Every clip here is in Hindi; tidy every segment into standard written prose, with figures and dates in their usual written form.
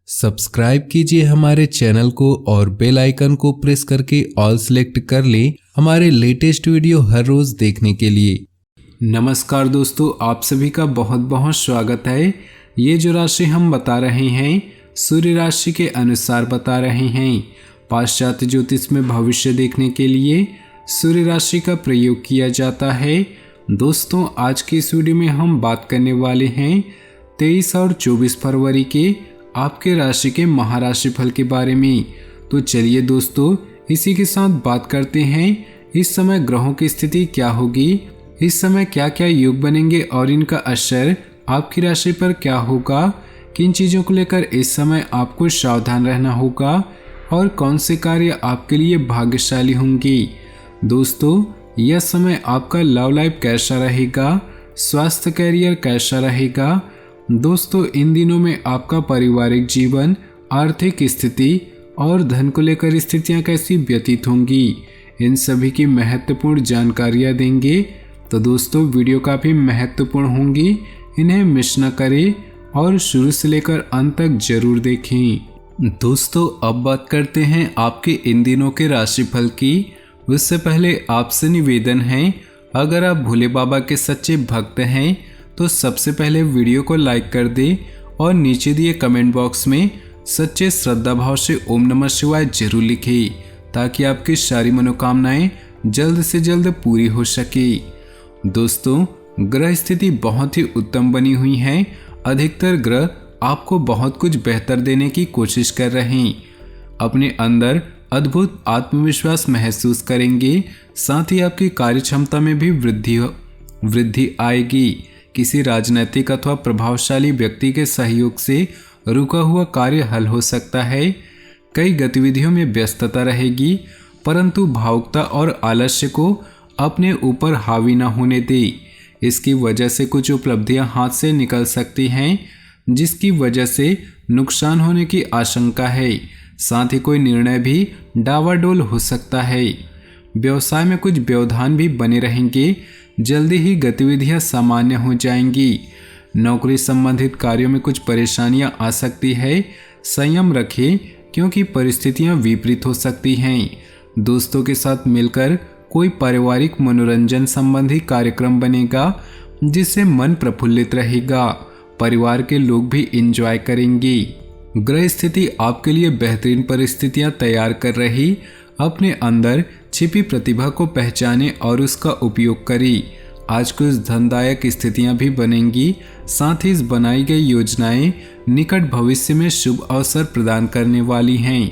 सब्सक्राइब कीजिए हमारे चैनल को और बेल आइकन को प्रेस करके ऑल सेलेक्ट कर लें हमारे लेटेस्ट वीडियो हर रोज देखने के लिए। नमस्कार दोस्तों, आप सभी का बहुत बहुत स्वागत है। ये जो राशि हम बता रहे हैं सूर्य राशि के अनुसार बता रहे हैं। पाश्चात्य ज्योतिष में भविष्य देखने के लिए सूर्य राशि का प्रयोग किया जाता है। दोस्तों, आज की इस वीडियो में हम बात करने वाले हैं 23 और 24 फरवरी के आपके राशि के महाराशि फल के बारे में। तो चलिए दोस्तों, इसी के साथ बात करते हैं इस समय ग्रहों की स्थिति क्या होगी, इस समय क्या क्या योग बनेंगे और इनका असर आपकी राशि पर क्या होगा, किन चीज़ों को लेकर इस समय आपको सावधान रहना होगा और कौन से कार्य आपके लिए भाग्यशाली होंगे। दोस्तों, यह समय आपका लव लाइफ कैसा रहेगा, स्वास्थ्य करियर कैसा रहेगा। दोस्तों, इन दिनों में आपका पारिवारिक जीवन, आर्थिक स्थिति और धन को लेकर स्थितियां कैसी व्यतीत होंगी, इन सभी की महत्वपूर्ण जानकारियां देंगे। तो दोस्तों, वीडियो काफ़ी महत्वपूर्ण होंगी, इन्हें मिस न करें और शुरू से लेकर अंत तक जरूर देखें। दोस्तों, अब बात करते हैं आपके इन दिनों के राशिफल की। उससे पहले आपसे निवेदन है, अगर आप भोले बाबा के सच्चे भक्त हैं तो सबसे पहले वीडियो को लाइक कर दें और नीचे दिए कमेंट बॉक्स में सच्चे श्रद्धा भाव से ओम नमः शिवाय जरूर लिखें, ताकि आपकी सारी मनोकामनाएं जल्द से जल्द पूरी हो सके। दोस्तों, ग्रह स्थिति बहुत ही उत्तम बनी हुई है। अधिकतर ग्रह आपको बहुत कुछ बेहतर देने की कोशिश कर रहे हैं। अपने अंदर अद्भुत आत्मविश्वास महसूस करेंगे, साथ ही आपकी कार्य क्षमता में भी वृद्धि आएगी। किसी राजनीतिक अथवा प्रभावशाली व्यक्ति के सहयोग से रुका हुआ कार्य हल हो सकता है। कई गतिविधियों में व्यस्तता रहेगी, परंतु भावुकता और आलस्य को अपने ऊपर हावी न होने दे। इसकी वजह से कुछ उपलब्धियां हाथ से निकल सकती हैं, जिसकी वजह से नुकसान होने की आशंका है। साथ ही कोई निर्णय भी डावाडोल हो सकता है। व्यवसाय में कुछ व्यवधान भी बने रहेंगे, जल्दी ही गतिविधियां सामान्य हो जाएंगी। नौकरी संबंधित कार्यों में कुछ परेशानियां आ सकती है, संयम रखें क्योंकि परिस्थितियां विपरीत हो सकती हैं। दोस्तों के साथ मिलकर कोई पारिवारिक मनोरंजन संबंधी कार्यक्रम बनेगा, जिससे मन प्रफुल्लित रहेगा। परिवार के लोग भी एंजॉय करेंगे। ग्रह स्थिति आपके लिए बेहतरीन परिस्थितियां तैयार कर रही। अपने अंदर छिपी प्रतिभा को पहचानें और उसका उपयोग करें। आज कुछ धनदायक स्थितियां भी बनेंगी, साथ ही इस बनाई गई योजनाएं निकट भविष्य में शुभ अवसर प्रदान करने वाली हैं।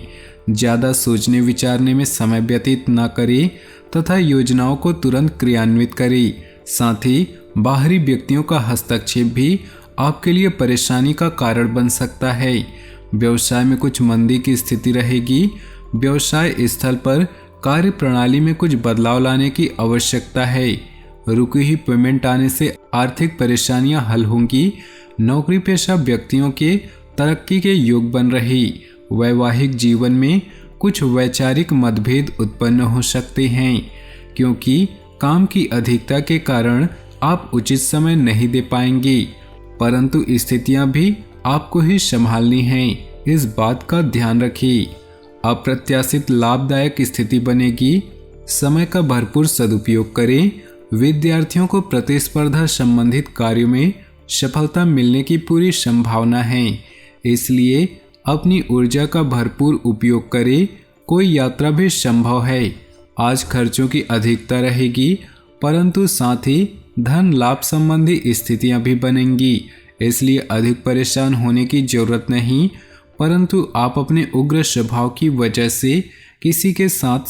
ज़्यादा सोचने विचारने में समय व्यतीत न करें तथा योजनाओं को तुरंत क्रियान्वित करें। साथ ही बाहरी व्यक्तियों का हस्तक्षेप भी आपके लिए परेशानी का कारण बन सकता है। व्यवसाय में कुछ मंदी की स्थिति रहेगी। व्यवसाय स्थल पर कार्य प्रणाली में कुछ बदलाव लाने की आवश्यकता है। रुकी हुई पेमेंट आने से आर्थिक परेशानियां हल होंगी। नौकरी पेशा व्यक्तियों के तरक्की के योग बन रही। वैवाहिक जीवन में कुछ वैचारिक मतभेद उत्पन्न हो सकते हैं, क्योंकि काम की अधिकता के कारण आप उचित समय नहीं दे पाएंगे, परंतु स्थितियां भी आपको ही संभालनी हैं। इस बात का ध्यान रखिए। अप्रत्याशित लाभदायक स्थिति बनेगी। समय का भरपूर सदुपयोग करें। विद्यार्थियों को प्रतिस्पर्धा संबंधित कार्यों में सफलता मिलने की पूरी संभावना है, इसलिए अपनी ऊर्जा का भरपूर उपयोग करें। कोई यात्रा भी संभव है। आज खर्चों की अधिकता रहेगी, परंतु साथ ही धन लाभ संबंधी स्थितियां भी बनेंगी, इसलिए अधिक परेशान होने की जरूरत नहीं। परंतु आप अपने उग्र स्वभाव की वजह से किसी के साथ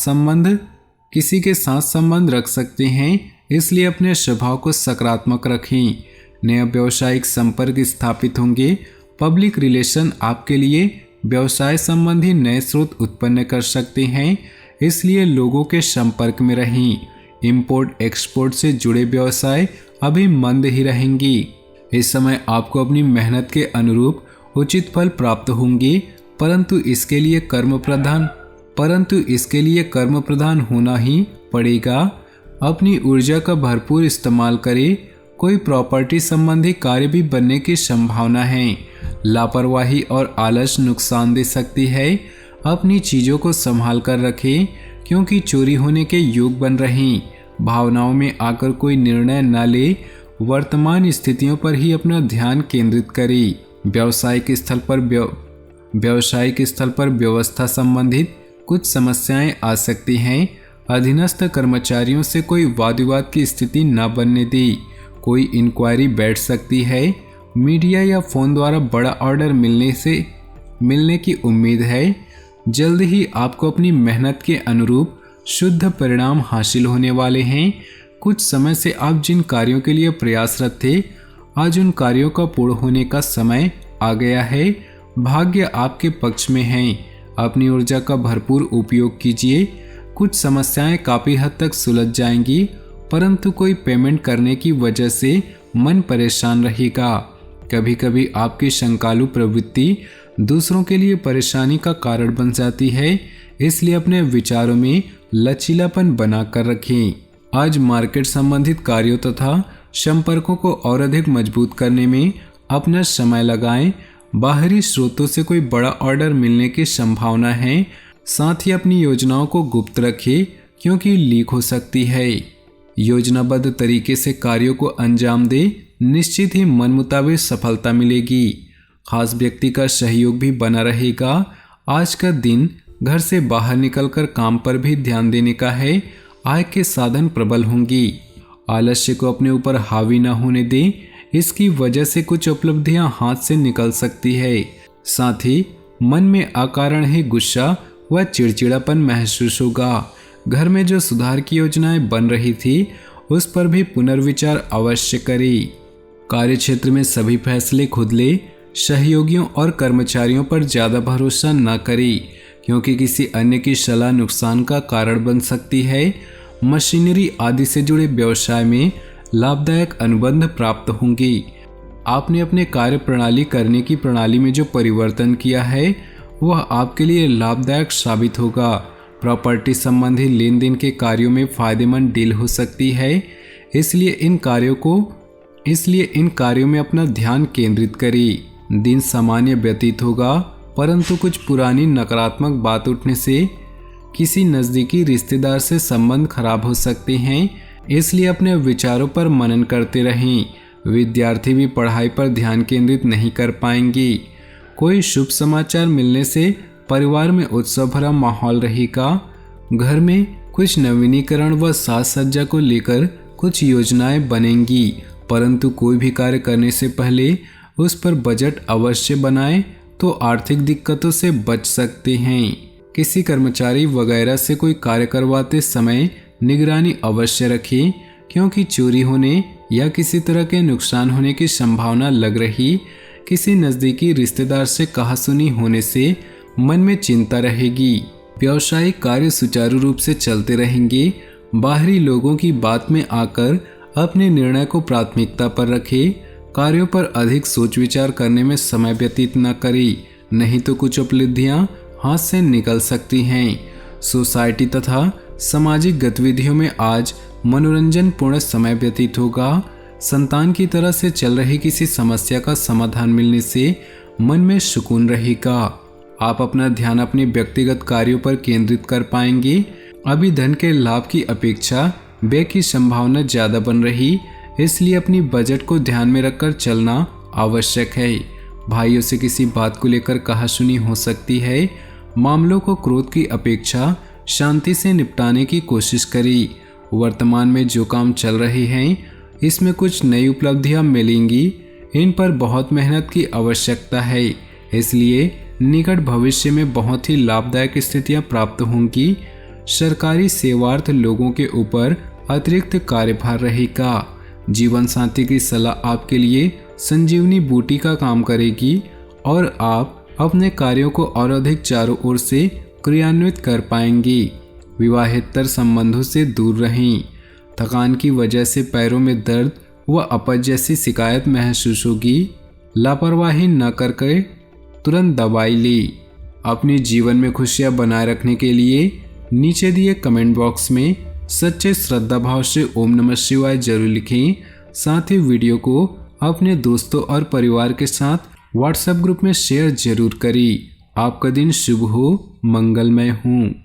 संबंध रख सकते हैं, इसलिए अपने स्वभाव को सकारात्मक रखें। नया व्यवसायिक संपर्क स्थापित होंगे। पब्लिक रिलेशन आपके लिए व्यवसाय संबंधी नए स्रोत उत्पन्न कर सकते हैं, इसलिए लोगों के संपर्क में रहें। इंपोर्ट एक्सपोर्ट से जुड़े व्यवसाय अभी मंद ही रहेंगी। इस समय आपको अपनी मेहनत के अनुरूप उचित फल प्राप्त होंगे, परंतु इसके लिए कर्म प्रधान होना ही पड़ेगा। अपनी ऊर्जा का भरपूर इस्तेमाल करें। कोई प्रॉपर्टी संबंधी कार्य भी बनने की संभावना है। लापरवाही और आलस नुकसान दे सकती है। अपनी चीज़ों को संभाल कर रखें क्योंकि चोरी होने के योग बन रहे। भावनाओं में आकर कोई निर्णय न ले, वर्तमान स्थितियों पर ही अपना ध्यान केंद्रित करें। व्यावसायिक स्थल पर व्यवस्था संबंधित कुछ समस्याएं आ सकती हैं। अधीनस्थ कर्मचारियों से कोई वाद विवाद की स्थिति न बनने दें। कोई इंक्वायरी बैठ सकती है। मीडिया या फ़ोन द्वारा बड़ा ऑर्डर मिलने की उम्मीद है। जल्द ही आपको अपनी मेहनत के अनुरूप शुद्ध परिणाम हासिल होने वाले हैं। कुछ समय से आप जिन कार्यों के लिए प्रयासरत थे, आज उन कार्यों का पूर्ण होने का समय आ गया है। भाग्य आपके पक्ष में है। अपनी ऊर्जा का भरपूर उपयोग कीजिए। कुछ समस्याएं काफ़ी हद तक सुलझ जाएंगी, परंतु कोई पेमेंट करने की वजह से मन परेशान रहेगा। कभी कभी आपकी शंकालु प्रवृत्ति दूसरों के लिए परेशानी का कारण बन जाती है, इसलिए अपने विचारों में लचीलापन बना कर रखें। आज मार्केट संबंधित कार्यों तथा संपर्कों को और अधिक मजबूत करने में अपना समय लगाएं। बाहरी स्रोतों से कोई बड़ा ऑर्डर मिलने की संभावना है। साथ ही अपनी योजनाओं को गुप्त रखें क्योंकि लीक हो सकती है। योजनाबद्ध तरीके से कार्यों को अंजाम दें, निश्चित ही मन मुताबिक सफलता मिलेगी। खास व्यक्ति का सहयोग भी बना रहेगा। आज का दिन घर से बाहर निकलकर काम पर भी ध्यान देने का है। आय के साधन प्रबल होंगी। आलस्य को अपने ऊपर हावी न होने दें, इसकी वजह से कुछ उपलब्धियां हाथ से निकल सकती है। साथ ही मन में अकारण ही गुस्सा व चिड़चिड़ापन महसूस होगा। घर में जो सुधार की योजनाएं बन रही थी, उस पर भी पुनर्विचार अवश्य करें। कार्यक्षेत्र में सभी फैसले खुद ले। सहयोगियों और कर्मचारियों पर ज़्यादा भरोसा न करें क्योंकि किसी अन्य की सलाह नुकसान का कारण बन सकती है। मशीनरी आदि से जुड़े व्यवसाय में लाभदायक अनुबंध प्राप्त होंगे। आपने अपने कार्य प्रणाली करने की प्रणाली में जो परिवर्तन किया है, वह आपके लिए लाभदायक साबित होगा। प्रॉपर्टी संबंधी लेन देन के कार्यों में फायदेमंद डील हो सकती है, इसलिए इन कार्यों में अपना ध्यान केंद्रित करें। दिन सामान्य व्यतीत होगा, परंतु कुछ पुरानी नकारात्मक बात उठने से किसी नज़दीकी रिश्तेदार से संबंध खराब हो सकते हैं, इसलिए अपने विचारों पर मनन करते रहें। विद्यार्थी भी पढ़ाई पर ध्यान केंद्रित नहीं कर पाएंगे। कोई शुभ समाचार मिलने से परिवार में उत्सव भरा माहौल रहेगा। घर में कुछ नवीनीकरण व साज सज्जा को लेकर कुछ योजनाएं बनेंगी, परंतु कोई भी कार्य करने से पहले उस पर बजट अवश्य बनाएं तो आर्थिक दिक्कतों से बच सकते हैं। किसी कर्मचारी वगैरह से कोई कार्य करवाते समय निगरानी अवश्य रखें क्योंकि चोरी होने या किसी तरह के नुकसान होने की संभावना लग रही। किसी नज़दीकी रिश्तेदार से कहासुनी होने से मन में चिंता रहेगी। व्यावसायिक कार्य सुचारू रूप से चलते रहेंगे। बाहरी लोगों की बात में आकर अपने निर्णय को प्राथमिकता पर रखें। कार्यों पर अधिक सोच विचार करने में समय व्यतीत न करें, नहीं तो कुछ उपलब्धियां हाथ से निकल सकती हैं। सोसाइटी तथा सामाजिक गतिविधियों में आज मनोरंजन पूर्ण समय व्यतीत होगा। संतान की तरह से चल रही किसी समस्या का समाधान मिलने से मन में सुकून रहेगा। आप अपना ध्यान अपने व्यक्तिगत कार्यों पर केंद्रित कर पाएंगे। अभी धन के लाभ की अपेक्षा व्यय की संभावना ज़्यादा बन रही, इसलिए अपनी बजट को ध्यान में रखकर चलना आवश्यक है। भाइयों से किसी बात को लेकर कहासुनी हो सकती है। मामलों को क्रोध की अपेक्षा शांति से निपटाने की कोशिश करें। वर्तमान में जो काम चल रहे हैं, इसमें कुछ नई उपलब्धियां मिलेंगी। इन पर बहुत मेहनत की आवश्यकता है, इसलिए निकट भविष्य में बहुत ही लाभदायक स्थितियां प्राप्त होंगी। सरकारी सेवार्थ लोगों के ऊपर अतिरिक्त कार्यभार रहेगा। जीवन साथी की सलाह आपके लिए संजीवनी बूटी का काम करेगी और आप अपने कार्यों को और अधिक चारों ओर से क्रियान्वित कर पाएंगे। विवाहेतर संबंधों से दूर रहें। थकान की वजह से पैरों में दर्द व अपच जैसी शिकायत महसूस होगी। लापरवाही न करके तुरंत दवाई लें। अपने जीवन में खुशियां बनाए रखने के लिए नीचे दिए कमेंट बॉक्स में सच्चे श्रद्धा भाव से ओम नमः शिवाय जरूर लिखें। साथ ही वीडियो को अपने दोस्तों और परिवार के साथ व्हाट्सएप ग्रुप में शेयर जरूर करें। आपका दिन शुभ हो, मंगलमय हो।